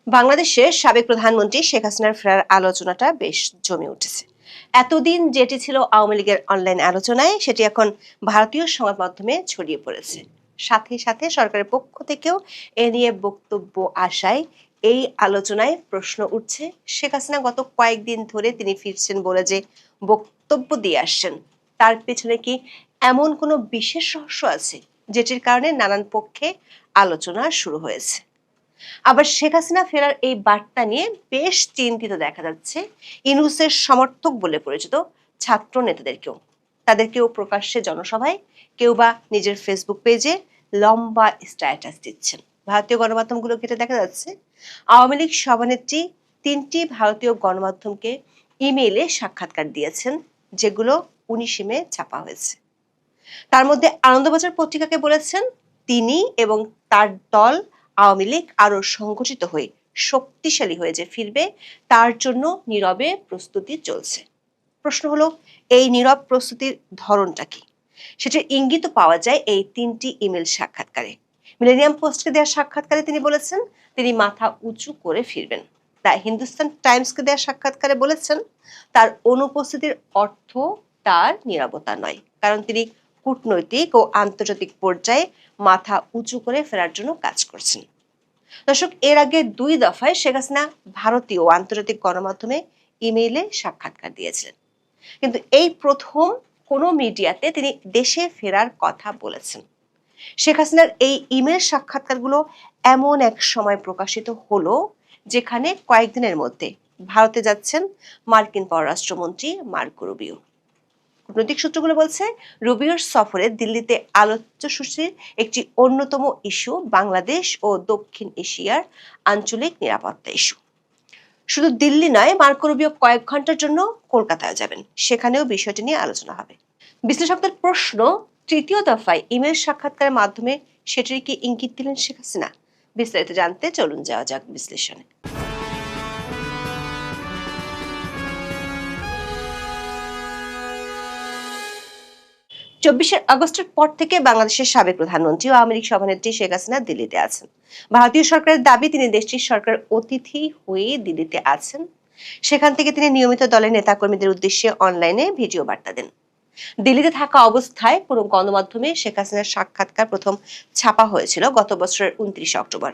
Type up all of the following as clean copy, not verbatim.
বাংলাদেশের সাবেক প্রধানমন্ত্রী শেখ হাসিনার ফেরার আলোচনাটা বেশ জমে উঠেছে। এতদিন যেটি ছিল আওয়ামী লীগের অনলাইন আলোচনায়, সেটি এখন ভারতীয় সংবাদ মাধ্যমে ছড়িয়ে পড়েছে। সাথে সাথে সরকারের পক্ষ থেকেও এ নিয়ে বক্তব্য আসায় এই আলোচনায় প্রশ্ন উঠছে, শেখ হাসিনা গত কয়েকদিন ধরে তিনি ফিরছেন বলে যে বক্তব্য দিয়ে আসছেন, তার পেছনে কি এমন কোনো বিশেষ রহস্য আছে যেটির কারণে নানান পক্ষে আলোচনা শুরু হয়েছে। আবার শেখ হাসিনা ফেরার এই বার্তা নিয়ে বেশ চিন্তিত দেখা যাচ্ছে ইউনূসের সমর্থক বলে পরিচিত ছাত্র নেতাদেরকেও। তাদের কেউ প্রকাশ্যে জনসভায়, কেউ বা নিজের ফেসবুক পেজে লম্বা স্ট্যাটাস দিচ্ছেন। ভারতীয় গণমাধ্যমগুলো ঘেটে দেখা যাচ্ছে আওয়ামী লীগ সভানেত্রী ৩টি ভারতীয় গণমাধ্যমকে ইমেইলে সাক্ষাৎকার দিয়েছেন, যেগুলো ১৯ মে ছাপা হয়েছে। তার মধ্যে আনন্দবাজার পত্রিকাকে বলেছেন তিনি এবং তার দল আওয়ামী লীগ আরো সংগঠিত হয়ে শক্তিশালী হয়ে যে ফিরবে, তার জন্য নীরবে প্রস্তুতি চলছে। প্রশ্ন হলো, এই নীরব প্রস্তুতির ধরনটা কি? সেটার ইঙ্গিত পাওয়া যায় এই ৩টি ইমেল সাক্ষাৎকারে। মিলেনিয়াম পোস্টকে দেওয়া সাক্ষাৎকারে তিনি বলেছেন তিনি মাথা উঁচু করে ফিরবেন। দ্য হিন্দুস্তান টাইমসকে দেওয়া সাক্ষাৎকারে বলেছেন তার অনুপস্থিতির অর্থ তার নীরবতা নয়, কারণ তিনি কূটনৈতিক ও আন্তর্জাতিক পর্যায়ে মাথা উঁচু করে ফেরার জন্য কাজ করছেন। দর্শক, এর আগে ২ দফায় শেখ হাসিনা ভারতীয় ও আন্তর্জাতিক গণমাধ্যমে ইমেইলে সাক্ষাৎকার দিয়েছিলেন, কিন্তু এই প্রথম কোনো মিডিয়াতে তিনি দেশে ফেরার কথা বলেছেন। শেখ হাসিনার এই ইমেল সাক্ষাৎকারগুলো এমন এক সময় প্রকাশিত হলো যেখানে কয়েকদিনের মধ্যে ভারতে যাচ্ছেন মার্কিন পররাষ্ট্রমন্ত্রী মার্কো রুবিও। কূটনৈতিক সূত্রগুলো বলছে রুবিওর সফরে দিল্লিতে আলোচ্যসূচির একটি অন্যতম ইস্যু বাংলাদেশ ও দক্ষিণ এশিয়ার আঞ্চলিক নিরাপত্তা ইস্যু। শুধু দিল্লি নয়, মার্কো রুবিও কয়েক ঘন্টার জন্য কলকাতায় যাবেন, সেখানেও বিষয়টি নিয়ে আলোচনা হবে। বিশ্লেষকদের প্রশ্ন, তৃতীয় দফায় ইমেল সাক্ষাৎকারের মাধ্যমে সেটির কি ইঙ্গিত দিলেন শেখ হাসিনা? বিস্তারিত জানতে চলুন যাওয়া যাক বিশ্লেষণে। ২৪ আগস্টের পর থেকে বাংলাদেশের সাবেক প্রধানমন্ত্রী ও আওয়ামী লীগ সভানেত্রী শেখ হাসিনা দিল্লিতে আছেন। ভারতীয় সরকারের দাবি তিনি দেশটির সরকার অতিথি হয়ে দিল্লিতে আছেন। সেখান থেকে তিনি নিয়মিত দলের নেতাকর্মীদের উদ্দেশ্যে অনলাইনে ভিডিও বার্তা দেন। দিল্লিতে থাকা অবস্থায় কোনো গণমাধ্যমে শেখ হাসিনার সাক্ষাৎকার প্রথম ছাপা হয়েছিল গত বছরের ২৯ অক্টোবর।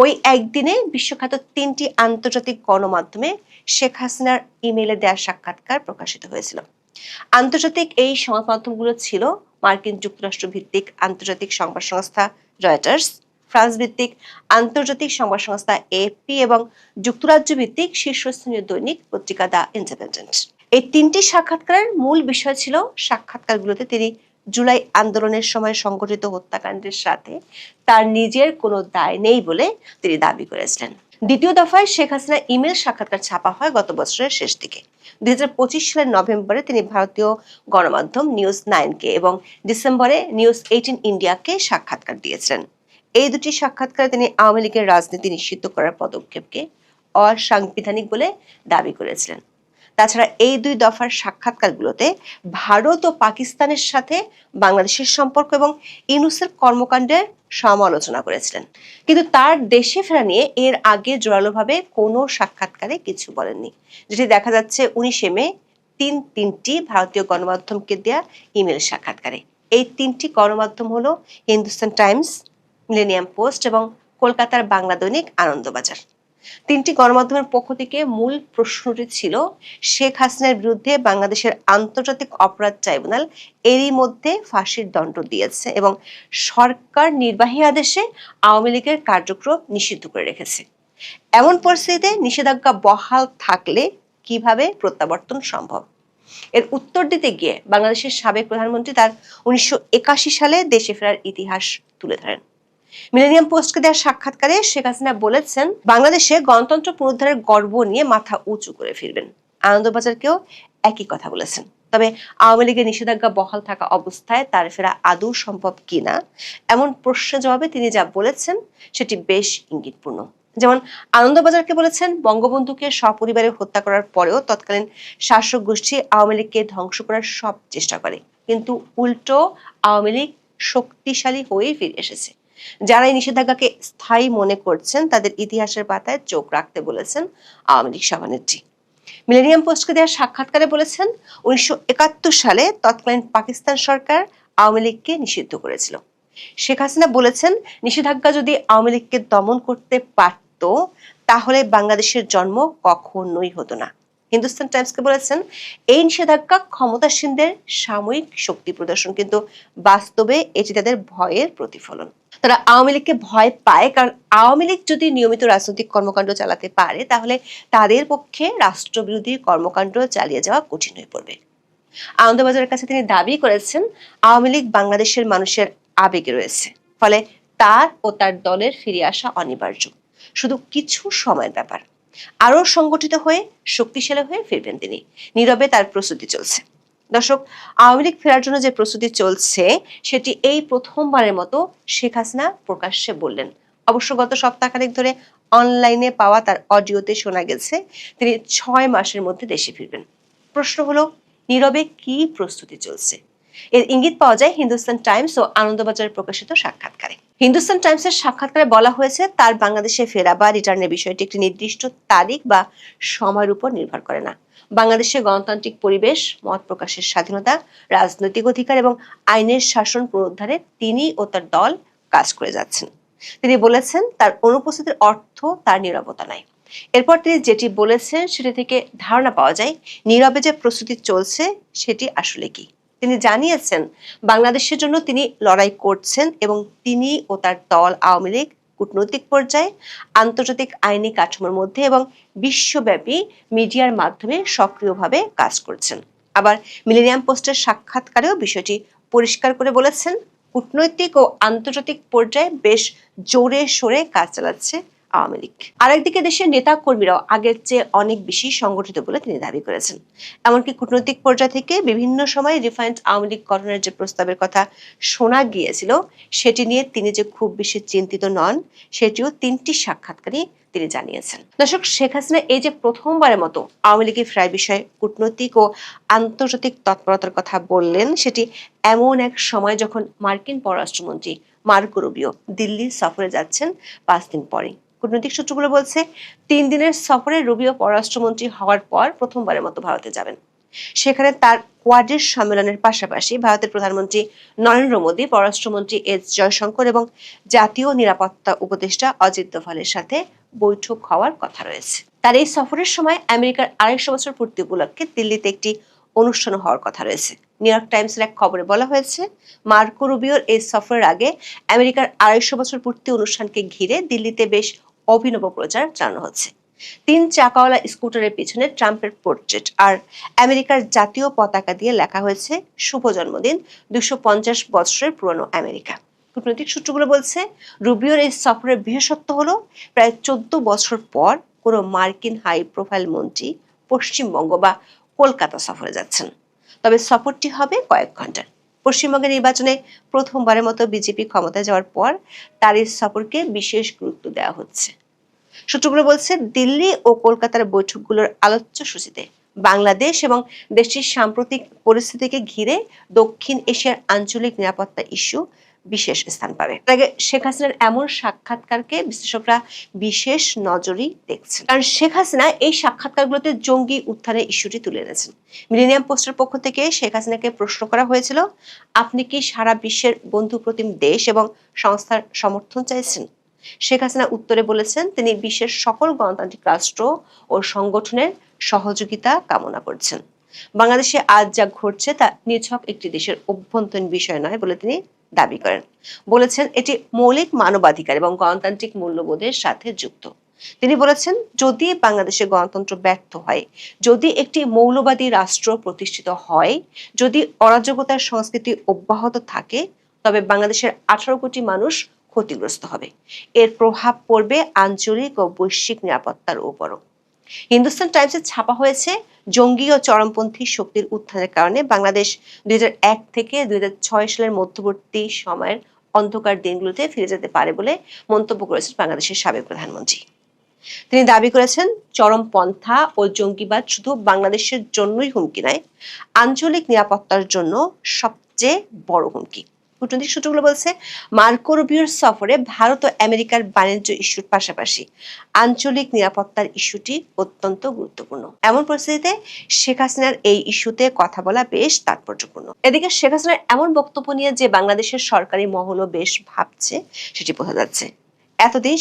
ওই একদিনে বিশ্বখ্যাত ৩টি আন্তর্জাতিক গণমাধ্যমে শেখ হাসিনার ইমেইলে দেওয়া সাক্ষাৎকার প্রকাশিত হয়েছিল। আন্তর্জাতিক এই সংবাদ মাধ্যমগুলো ছিল মার্কিন যুক্তরাষ্ট্র ভিত্তিক আন্তর্জাতিক সংবাদ সংস্থা রয়টার্স, ফ্রান্স ভিত্তিক আন্তর্জাতিক সংবাদ সংস্থা এএফপি এবং যুক্তরাজ্য ভিত্তিক শীর্ষস্থানীয় দৈনিক পত্রিকা দ্য ইন্ডিপেন্ডেন্ট। এই ৩টি সাক্ষাৎকারের মূল বিষয় ছিল সাক্ষাৎকারগুলোতে তিনি জুলাই আন্দোলনের সময় সংঘটিত হত্যাকাণ্ডের সাথে তার নিজের কোনো দায় নেই বলে তিনি দাবি করেছিলেন। দ্বিতীয় দফায় শেখ হাসিনা ইমেল সাক্ষাৎকার ছাপা হয় গত বছরের শেষ দিকে। ২০২৫ সালের নভেম্বরে তিনি ভারতীয় গণমাধ্যম নিউজ 9কে এবং ডিসেম্বরে নিউজ 18 ইন্ডিয়াকে সাক্ষাৎকার দিয়েছিলেন। এই দুটি সাক্ষাৎকারে তিনি আওয়ামী লীগের রাজনীতি নিষিদ্ধ করার পদক্ষেপকে অসাংবিধানিক বলে দাবি করেছিলেন। তাছাড়া এই ২ দফার সাক্ষাৎকারগুলোতে ভারত ও পাকিস্তানের সাথে বাংলাদেশের সম্পর্ক এবং ইউনূসের কর্মকাণ্ডের সমালোচনা করেছিলেন, কিন্তু তার দেশে ফেরা নিয়ে এর আগে জোরালোভাবে কোনো সাক্ষাৎকারে কিছু বলেননি, যেটি দেখা যাচ্ছে ১৯ মে তিনটি ভারতীয় গণমাধ্যমকে দেয়া ইমেল সাক্ষাৎকারে। এই ৩টি গণমাধ্যম হলো হিন্দুস্তান টাইমস, মিলেনিয়াম পোস্ট এবং কলকাতার বাংলা দৈনিক আনন্দবাজার। ৩টি গণমাধ্যমের পক্ষ থেকে মূল প্রশ্নটি ছিল শেখ হাসিনার বিরুদ্ধে বাংলাদেশের আন্তর্জাতিক অপরাধ ট্রাইব্যুনাল এরই মধ্যে ফাঁসির দণ্ড দিয়েছে এবং সরকার নির্বাহী আদেশে আওয়ামী লীগের কার্যক্রম নিষিদ্ধ করে রেখেছে। এমন পরিস্থিতিতে নিষেধাজ্ঞা বহাল থাকলে কিভাবে প্রত্যাবর্তন সম্ভব? এর উত্তর দিতে গিয়ে বাংলাদেশের সাবেক প্রধানমন্ত্রী তার ১৯৮১ সালে দেশে ফেরার ইতিহাস তুলে ধরেন। মিলেনিয়াম পোস্টকে দেওয়া সাক্ষাৎকারে শেখ হাসিনা বলেছেন বাংলাদেশে গণতন্ত্র পুনরুদ্ধারের গর্ব নিয়ে মাথা উঁচু করে ফিরবেন। আনন্দবাজারকেও একই কথা বলেছেন। তবে আওয়ামী লীগের নিষেধাজ্ঞা বহাল থাকা অবস্থায় তার ফেরা আদৌ সম্ভব কিনা এমন প্রশ্নের জবাবে তিনি যা বলেছেন সেটি বেশ ইঙ্গিতপূর্ণ। যেমন আনন্দবাজারকে বলেছেন বঙ্গবন্ধুকে সপরিবারে হত্যা করার পরেও তৎকালীন শাসক গোষ্ঠী আওয়ামী লীগকে ধ্বংস করার সব চেষ্টা করে, কিন্তু উল্টো আওয়ামী লীগ শক্তিশালী হয়ে ফিরে এসেছে। যারা এই নিষেধাজ্ঞাকে স্থায়ী মনে করছেন তাদের ইতিহাসের পাতায় চোখ রাখতে বলেছেন আওয়ামী লীগ সভানেত্রী। মিলেনিয়াম পোস্টকে দেওয়া সাক্ষাৎকারে বলেছেন 1971 সালে তৎকালীন পাকিস্তান সরকার আওয়ামী লীগকে নিষিদ্ধ করেছিল। শেখ হাসিনা বলেছেন নিষেধাজ্ঞা যদি আওয়ামী লীগকে দমন করতে পারত তাহলে বাংলাদেশের জন্ম কখনোই হতো না। হিন্দুস্তান টাইমসকে বলেছেন এই নিষেধাজ্ঞা ক্ষমতাসীনদের সাময়িক শক্তি প্রদর্শন, কিন্তু বাস্তবে এটি তাদের ভয়ের প্রতিফলন। তারা আওয়ামী লীগকে ভয় পায় কারণ আওয়ামী লীগ যদি নিয়মিত রাজনৈতিক কর্মকাণ্ড চালাতে পারে তাহলে তাদের পক্ষে রাষ্ট্রবিরোধী কর্মকাণ্ড চালিয়ে যাওয়া কঠিন হয়ে পড়বে। আনন্দবাজারের কাছে তিনি দাবি করেছেন আওয়ামী লীগ বাংলাদেশের মানুষের আবেগে রয়েছে, ফলে তার ও তার দলের ফিরে আসা অনিবার্য, শুধু কিছু সময়ের ব্যাপার। আরো সংগঠিত হয়ে শক্তিশালী হয়ে ফিরবেন তিনি। নীরবে তার প্রস্তুতি চলছে। দর্শক, আওয়ামী লীগ ফেরার জন্য যে প্রস্তুতি চলছে সেটি এই প্রথমবারের মতো শেখ হাসিনা প্রকাশ্যে বললেন। অবশ্য গত সপ্তাহখানেক ধরে অনলাইনে পাওয়া তার অডিওতে শোনা গেছে তিনি 6 মাসের মধ্যে দেশে ফিরবেন। প্রশ্ন হলো নীরবে কি প্রস্তুতি চলছে? এর ইঙ্গিত পাওয়া যায় হিন্দুস্তান টাইমস ও আনন্দবাজারে প্রকাশিত সাক্ষাৎকারে। হিন্দুস্তান টাইমসের সাক্ষাৎকারে বলা হয়েছে তার বাংলাদেশে ফেরা বা রিটার্নের বিষয়টি একটি নির্দিষ্ট তারিখ বা সময়ের উপর নির্ভর করে না। বাংলাদেশে গণতান্ত্রিক পরিবেশ, মত প্রকাশের স্বাধীনতা, রাজনৈতিক অধিকার এবং আইনের শাসন পুনরুদ্ধারে তিনি ও তার দল কাজ করে যাচ্ছেন। তিনি বলেছেন তার অনুপস্থিতির অর্থ তার নীরবতা নাই। এরপর তিনি যেটি বলেছেন সেটি থেকে ধারণা পাওয়া যায় নীরবে যে প্রস্তুতি চলছে সেটি আসলে কি। তিনি জানিয়েছেন বাংলাদেশের জন্য তিনি লড়াই করছেন এবং তিনি ও তার দল আওয়ামী লীগ কূটনৈতিক পর্যায়ে, আন্তর্জাতিক আইনি কাঠামোর মধ্যে এবং বিশ্বব্যাপী মিডিয়ার মাধ্যমে সক্রিয়ভাবে কাজ করছেন। আবার মিলেনিয়াম পোস্টের সাক্ষাৎকারেও বিষয়টি পরিষ্কার করে বলেছেন কূটনৈতিক ও আন্তর্জাতিক পর্যায়ে বেশ জোরে সোরে কাজ চালাচ্ছে আওয়ামী লীগ। আরেকদিকে দেশের নেতা কর্মীরাও আগের চেয়ে অনেক বেশি সংগঠিত বলে তিনি দাবি করেছেন। এমনকি কূটনৈতিক পর্যায় থেকে বিভিন্ন সময় রিফাইন্ড আওয়ামী লীগ গঠনের যে প্রস্তাবের কথা শোনা গিয়েছিল সেটি নিয়ে তিনি যে খুব বেশি চিন্তিত নন সেটিও 3টি সাক্ষাৎকারে তিনি জানিয়েছেন। দর্শক, শেখ হাসিনা এই যে প্রথমবারের মতো আওয়ামী লীগের ফেরার বিষয়ে কূটনৈতিক ও আন্তর্জাতিক তৎপরতার কথা বললেন সেটি এমন এক সময় যখন মার্কিন পররাষ্ট্রমন্ত্রী মার্কো রুবিও দিল্লি সফরে যাচ্ছেন 5 দিন পরে। কূটনৈতিক সূত্রগুলো বলছে 3 দিনের সফরে রুবিও পররাষ্ট্রমন্ত্রী হওয়ার পর প্রথমবারের মতো ভারতে যাবেন। সেখানে তার কোয়াডের সম্মেলনের পাশাপাশি ভারতের প্রধানমন্ত্রী নরেন্দ্র মোদী, পররাষ্ট্রমন্ত্রী এস জয়শঙ্কর এবং জাতীয় নিরাপত্তা উপদেষ্টা অজিত দোভালের সাথে বৈঠক হওয়ার কথা রয়েছে। তার এই সফরের সময় আমেরিকার 250 বছর পূর্তি উপলক্ষে দিল্লিতে একটি অনুষ্ঠান হওয়ার কথা রয়েছে। নিউ ইয়র্ক টাইমসের এক খবরে বলা হয়েছে মার্কো রুবিওর এই সফরের আগে আমেরিকার 250 বছর পূর্তি অনুষ্ঠানকে ঘিরে দিল্লিতে বেশ অভিনব প্রচার চালানো হচ্ছে। 3 চাকাওয়ালা স্কুটারের পিছনে ট্রাম্পের পোর্ট্রেট আর আমেরিকার জাতীয় পতাকা দিয়ে লেখা হয়েছে শুভ জন্মদিন 250 বছরের পুরনো আমেরিকা। কূটনৈতিক সূত্রগুলো বলছে রুবিওর এই সফরের বিশেষত্ব হলো প্রায় 14 বছর পর কোনো মার্কিন হাই প্রোফাইল মন্ত্রী পশ্চিমবঙ্গ বা কলকাতা সফরে যাচ্ছেন। তবে সফরটি হবে কয়েক ঘন্টার। পশ্চিমবঙ্গের নির্বাচনে প্রথমবারের মতো বিজেপি ক্ষমতায় যাওয়ার পর তার এই সফরকে বিশেষ গুরুত্ব দেওয়া হচ্ছে। সূত্রগুলো বলছে দিল্লি ও কলকাতার বৈঠকগুলোর আলোচ্য সূচিতে বাংলাদেশ এবং দেশটির সাম্প্রতিক পরিস্থিতিকে ঘিরে দক্ষিণ এশিয়ার আঞ্চলিক নিরাপত্তা ইস্যু বিশেষ স্থান পাবে। আগে শেখ হাসিনার এমন সাক্ষাৎকারকে বিশ্লেষকরা বিশেষ নজরেই দেখছেন, কারণ শেখ হাসিনা এই সাক্ষাৎকারগুলোতে জঙ্গি উত্থানের ইস্যুটি তুলে এনেছেন। মিলেনিয়াম পোস্টের পক্ষ থেকে শেখ হাসিনাকে প্রশ্ন করা হয়েছিল, আপনি কি সারা বিশ্বের বন্ধুপ্রতিম দেশ এবং সংস্থার সমর্থন চাইছেন? শেখ হাসিনা উত্তরে বলেছেন তিনি বিশ্বের সকল গণতান্ত্রিক রাষ্ট্র ও সংগঠনের সহযোগিতা কামনা করছেন। বাংলাদেশে আজ যা ঘটছে তা নিছক একটি দেশের অভ্যন্তরীণ বিষয় নয় বলে তিনি দাবি করেন। বলেছেন এটি মৌলিক মানবাধিকার এবং গণতান্ত্রিক মূল্যবোধের সাথে যুক্ত। তিনি বলেছেন যদি বাংলাদেশে গণতন্ত্র ব্যর্থ হয়, যদি একটি মৌলবাদী রাষ্ট্র প্রতিষ্ঠিত হয়, যদি অরাজকতার সংস্কৃতি অব্যাহত থাকে, তবে বাংলাদেশের 18 কোটি মানুষ ক্ষতিগ্রস্ত হবে। এর প্রভাব পড়বে আঞ্চলিক ও বৈশ্বিক নিরাপত্তার উপরও। হিন্দুস্তান টাইমসে ছাপা হয়েছে জঙ্গি ও চরমপন্থী শক্তির উত্থানের কারণে বাংলাদেশ 2001 থেকে 2006 সালের মধ্যবর্তী সময়ের অন্ধকার দিনগুলোতে ফিরে যেতে পারে বলে মন্তব্য করেছেন বাংলাদেশের সাবেক প্রধানমন্ত্রী। তিনি দাবি করেছেন চরমপন্থা ও জঙ্গিবাদ শুধু বাংলাদেশের জন্যই হুমকি নয়, আঞ্চলিক নিরাপত্তার জন্য সবচেয়ে বড় হুমকি। কূটনৈতিক সূত্রগুলো বলছে, মার্কো রুবিওর সফরে ভারত ও আমেরিকার বাণিজ্য ইস্যুর পাশাপাশি আঞ্চলিক নিরাপত্তার ইস্যুটি অত্যন্ত গুরুত্বপূর্ণ। এমন পরিস্থিতিতে শেখ হাসিনার এই ইস্যুতে কথা বলা বেশ তাৎপর্যপূর্ণ। এদিকে শেখ হাসিনার এমন বক্তব্য নিয়ে যে বাংলাদেশের সরকারি মহলও বেশ ভাবছে, সেটি বোঝা যাচ্ছে। এতদিন